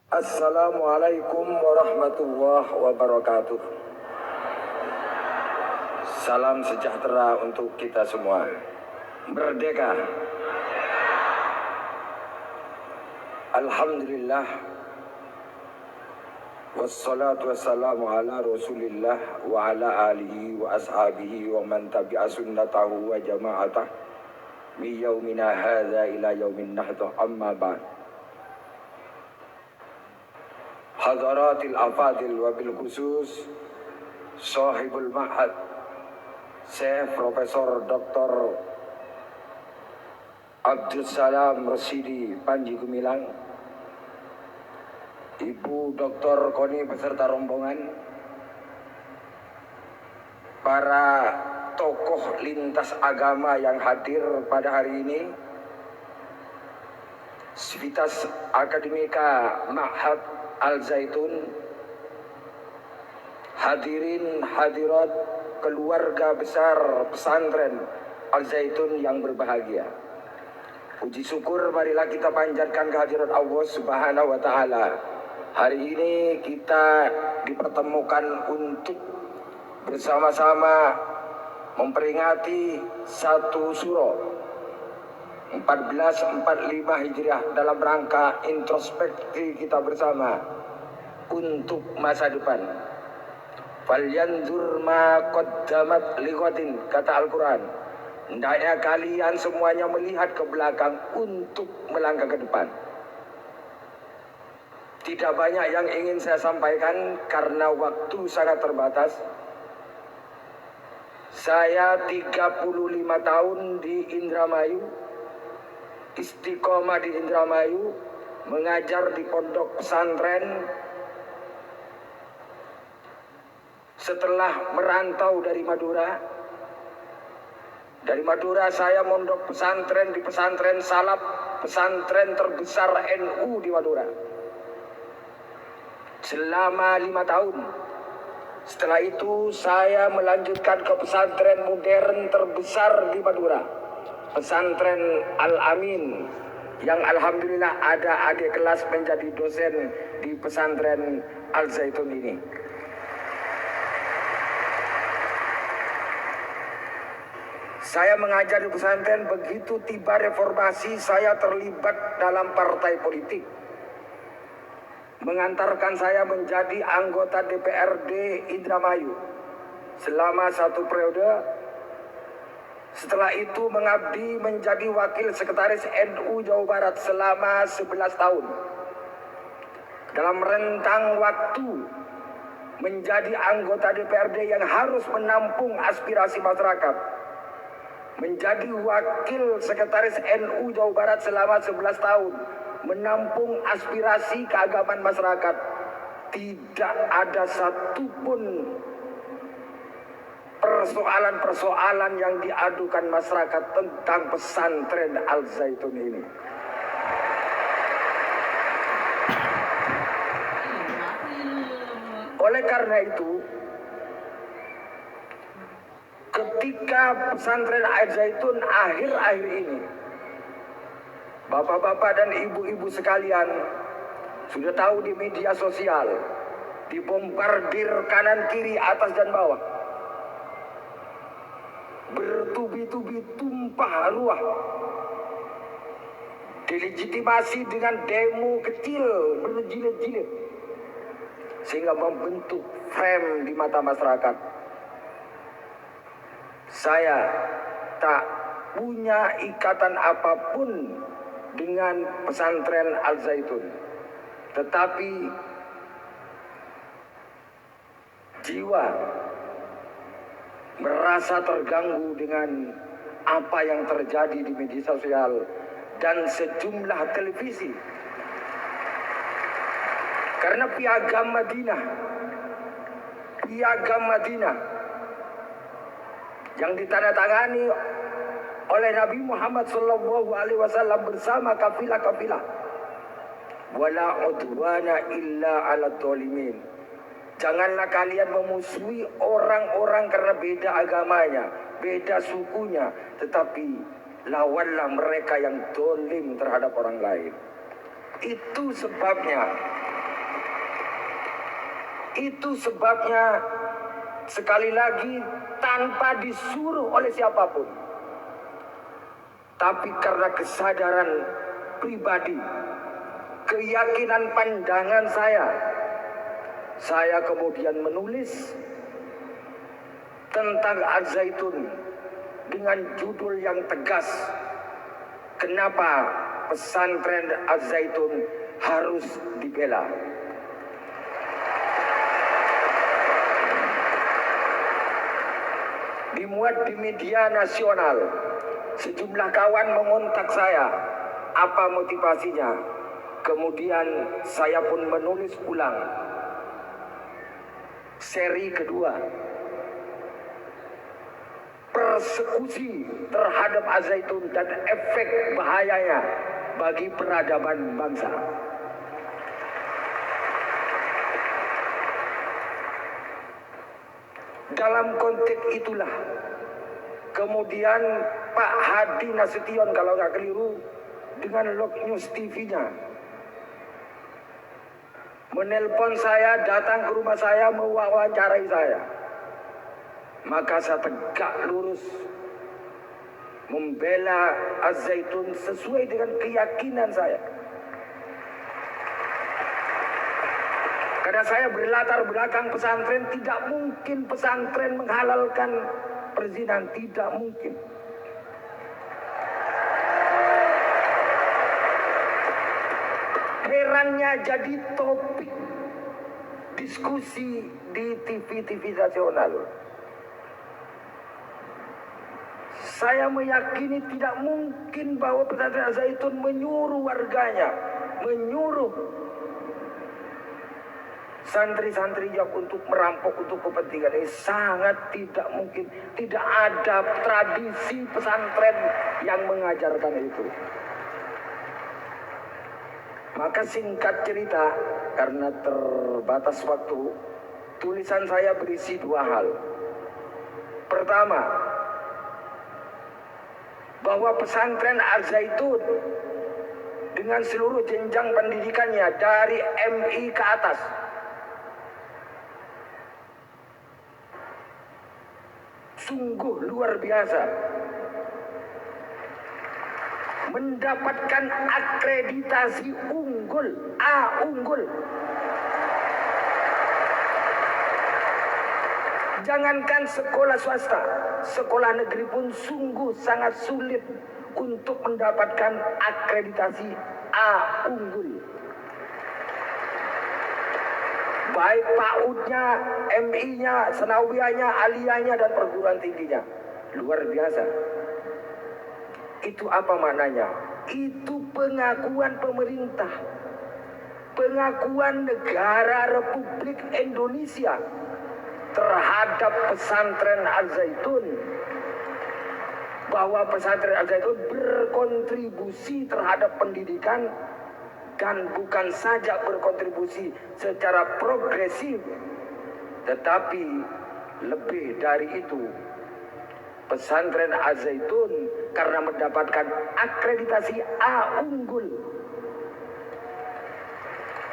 Assalamualaikum warahmatullahi wabarakatuh. Salam sejahtera untuk kita semua. Merdeka. Alhamdulillah. Wassalatu wassalamu ala rasulillah wa ala alihi wa ashabihi wa man tabi'a sunnatahu wa jama'atah min yaumina hadha ila yaumin nahdah, amma ba'd. Hadaratil afadil wa bil khusus sahibul ma'had Syekh Profesor Dr. Abdul Salam Rasidi Panji Gumilang, Ibu Dr. Koni beserta rombongan, para tokoh lintas agama yang hadir pada hari ini, Sivitas Akademika Ma'had Al-Zaitun, hadirin hadirat keluarga besar pesantren Al-Zaitun yang berbahagia. Puji syukur marilah kita panjatkan kehadirat Allah Subhanahu wa Ta'ala. Hari ini kita dipertemukan untuk bersama-sama memperingati satu suro 1445 Hijriah dalam rangka introspeksi kita bersama untuk masa depan. Falyanzur ma qaddamat liqatin, kata Al-Quran. Hendaknya kalian semuanya melihat ke belakang untuk melangkah ke depan. Tidak banyak yang ingin saya sampaikan karena waktu sangat terbatas. Saya 35 tahun di Indramayu, istiqomah di Indramayu, mengajar di pondok pesantren. Setelah merantau dari Madura saya mondok pesantren di pesantren Salaf, pesantren terbesar NU di Madura, selama 5 tahun. Setelah itu saya melanjutkan ke pesantren modern terbesar di Madura, pesantren Al-Amin, yang alhamdulillah ada adik kelas menjadi dosen di pesantren Al-Zaitun ini. Saya mengajar di pesantren, begitu tiba reformasi saya terlibat dalam partai politik, mengantarkan saya menjadi anggota DPRD Indramayu selama 1 periode. Setelah itu mengabdi menjadi wakil sekretaris NU Jawa Barat selama 11 tahun. Dalam rentang waktu menjadi anggota DPRD yang harus menampung aspirasi masyarakat, menjadi wakil sekretaris NU Jawa Barat selama 11 tahun, menampung aspirasi keagamaan masyarakat. Tidak ada satupun persoalan-persoalan yang diadukan masyarakat tentang pesantren Al-Zaitun ini. Oleh karena itu, ketika pesantren Al-Zaitun akhir-akhir ini, bapak-bapak dan ibu-ibu sekalian sudah tahu di media sosial, dibombardir kanan kiri atas dan bawah, bertubi-tubi tumpah ruah, delegitimasi dengan demo kecil berjilid-jilid, sehingga membentuk frame di mata masyarakat. Saya tak punya ikatan apapun dengan pesantren Al-Zaitun, tetapi jiwa merasa terganggu dengan apa yang terjadi di media sosial dan sejumlah televisi. Karena piagam Madinah yang ditandatangani oleh Nabi Muhammad SAW bersama kafilah-kafilah, wala udwana illa ala dhalimin. Janganlah kalian memusuhi orang-orang karena beda agamanya, beda sukunya, tetapi lawanlah mereka yang dolim terhadap orang lain. Itu sebabnya Itu sebabnya sekali lagi tanpa disuruh oleh siapapun, tapi karena kesadaran pribadi, keyakinan pandangan saya kemudian menulis tentang Al-Zaitun dengan judul yang tegas, kenapa pesantren Al-Zaitun harus dibela. Dimuat di media nasional, sejumlah kawan mengontak saya, apa motivasinya. Kemudian saya pun menulis ulang seri kedua, persekusi terhadap Al-Zaitun dan efek bahayanya bagi peradaban bangsa. Dalam konteks itulah kemudian Pak Hadi Nasution, kalau nggak keliru, dengan Lok News TV-nya menelpon saya, datang ke rumah saya, mewawancarai saya. Maka saya tegak lurus membela Al-Zaitun sesuai dengan keyakinan saya. Karena saya berlatar belakang pesantren, tidak mungkin pesantren menghalalkan perzinahan, tidak mungkin. Herannya jadi topik diskusi di TV-TV nasional. Saya meyakini tidak mungkin bahwa pesantren Al-Zaitun menyuruh warganya, menyuruh santri-santrinya untuk merampok untuk kepentingan ini. Sangat tidak mungkin. Tidak ada tradisi pesantren yang mengajarkan itu. Maka singkat cerita, karena terbatas waktu, tulisan saya berisi dua hal. Pertama, bahwa pesantren Al-Zaitun dengan seluruh jenjang pendidikannya dari MI ke atas sungguh luar biasa, mendapatkan akreditasi unggul, A unggul. Jangankan sekolah swasta, sekolah negeri pun sungguh sangat sulit untuk mendapatkan akreditasi A unggul. Baik PAUD-nya, MI-nya, Senawiyahnya, Aliyahnya, dan perguruan tingginya. Luar biasa. Itu apa maknanya? Itu pengakuan pemerintah, pengakuan negara Republik Indonesia terhadap pesantren Al-Zaitun, bahwa pesantren Al-Zaitun berkontribusi terhadap pendidikan, dan bukan saja berkontribusi secara progresif, tetapi lebih dari itu, pesantren Al-Zaitun karena mendapatkan akreditasi A unggul,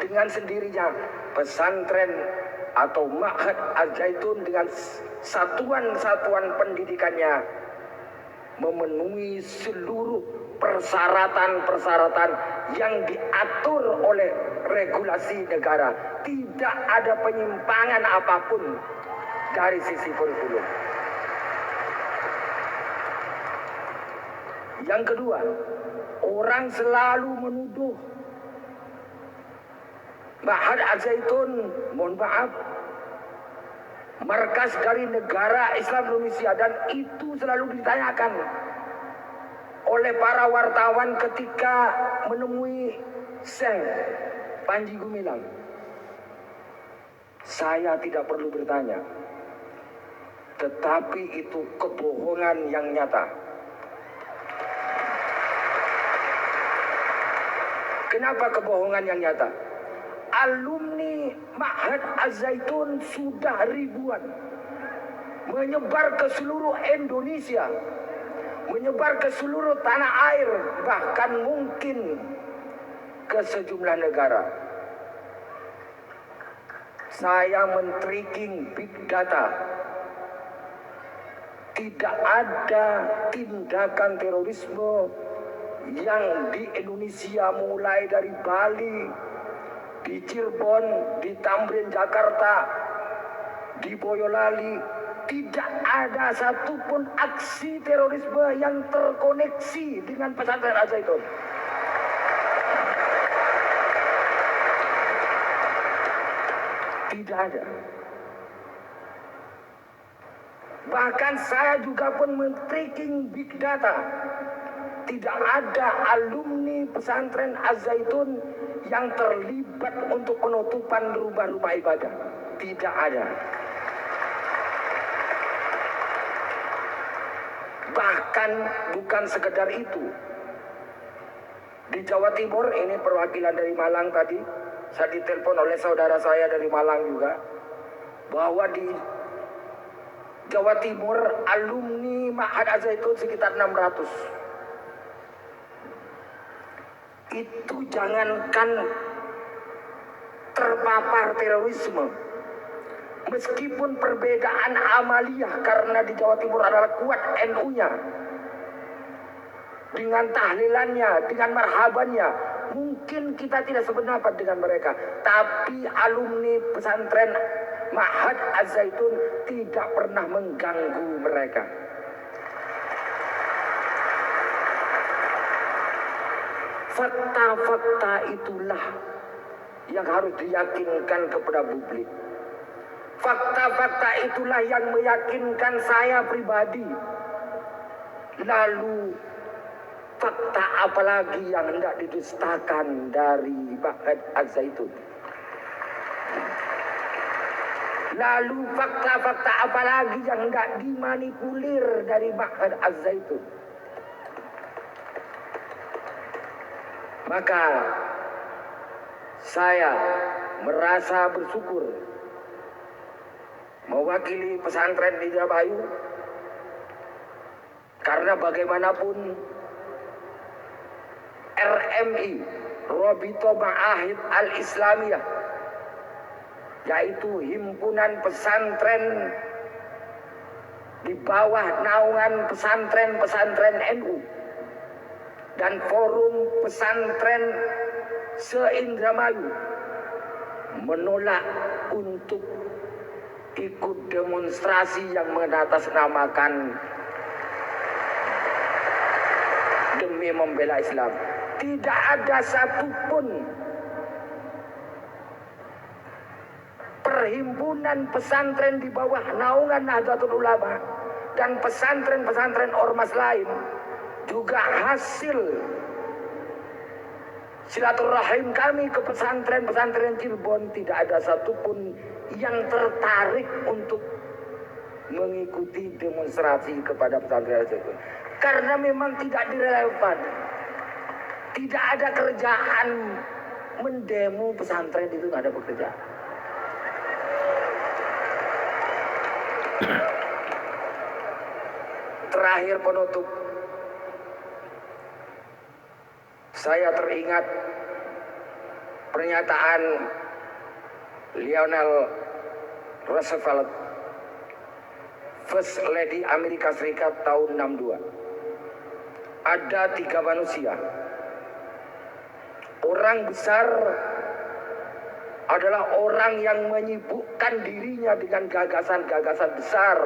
dengan sendirinya pesantren atau Ma'had Al-Zaitun dengan satuan-satuan pendidikannya memenuhi seluruh persyaratan-persyaratan yang diatur oleh regulasi negara. Tidak ada penyimpangan apapun dari sisi kurikulum. Yang kedua, orang selalu menuduh Ma'had Al-Zaitun, mohon maaf, markas dari negara Islam Indonesia, dan itu selalu ditanyakan oleh para wartawan ketika menemui Syekh Panji Gumilang. Saya tidak perlu bertanya, tetapi itu kebohongan yang nyata. Kenapa kebohongan yang nyata? Alumni Ma'had Al-Zaitun sudah ribuan, menyebar ke seluruh Indonesia, menyebar ke seluruh tanah air, bahkan mungkin ke sejumlah negara. saya men-tracking big data. Tidak ada tindakan terorisme yang di Indonesia mulai dari Bali, di Cirebon, di Tamrin, Jakarta, di Boyolali, tidak ada satupun aksi terorisme yang terkoneksi dengan pesantren Al-Zaitun. Tidak ada. Bahkan saya juga pun men-tracking big data. Tidak ada alumni pesantren Az-Zaitun yang terlibat untuk penutupan rumah-rumah ibadah. Tidak ada. Bahkan bukan sekedar itu. Di Jawa Timur, ini perwakilan dari Malang tadi, saya ditelepon oleh saudara saya dari Malang juga, bahwa di Jawa Timur alumni Ma'had Az-Zaitun sekitar 600. Itu jangankan terpapar terorisme, meskipun perbedaan amaliyah karena di Jawa Timur adalah kuat NU-nya, dengan tahlilannya, dengan marhabannya, mungkin kita tidak sependapat dengan mereka, tapi alumni pesantren Ma'had Az-Zaitun tidak pernah mengganggu mereka. Fakta-fakta itulah yang harus diyakinkan kepada publik. Fakta-fakta itulah yang meyakinkan saya pribadi. Lalu fakta apa lagi yang hendak didustakan dari Ma'had Az-Zaitun? Lalu fakta-fakta apa lagi yang hendak dimanipulir dari Ma'had Az-Zaitun? Maka saya merasa bersyukur mewakili pesantren di Indramayu, karena bagaimanapun RMI, Rabita Ma'ahid Al-Islamiyah, yaitu himpunan pesantren di bawah naungan pesantren-pesantren NU, dan forum pesantren se-Indramayu, menolak untuk ikut demonstrasi yang mengatasnamakan demi membela Islam. Tidak ada satupun perhimpunan pesantren di bawah naungan Nahdlatul Ulama dan pesantren-pesantren ormas lain, juga hasil silaturahim kami ke pesantren-pesantren Cirebon, tidak ada satupun yang tertarik untuk mengikuti demonstrasi kepada pesantren itu, karena memang tidak direlevan. Tidak ada kerjaan mendemo pesantren, itu nggak ada pekerjaan. Terakhir penutup, saya teringat pernyataan Lionel Roosevelt, First Lady Amerika Serikat tahun 62. Ada 3 manusia. Orang besar adalah orang yang menyibukkan dirinya dengan gagasan-gagasan besar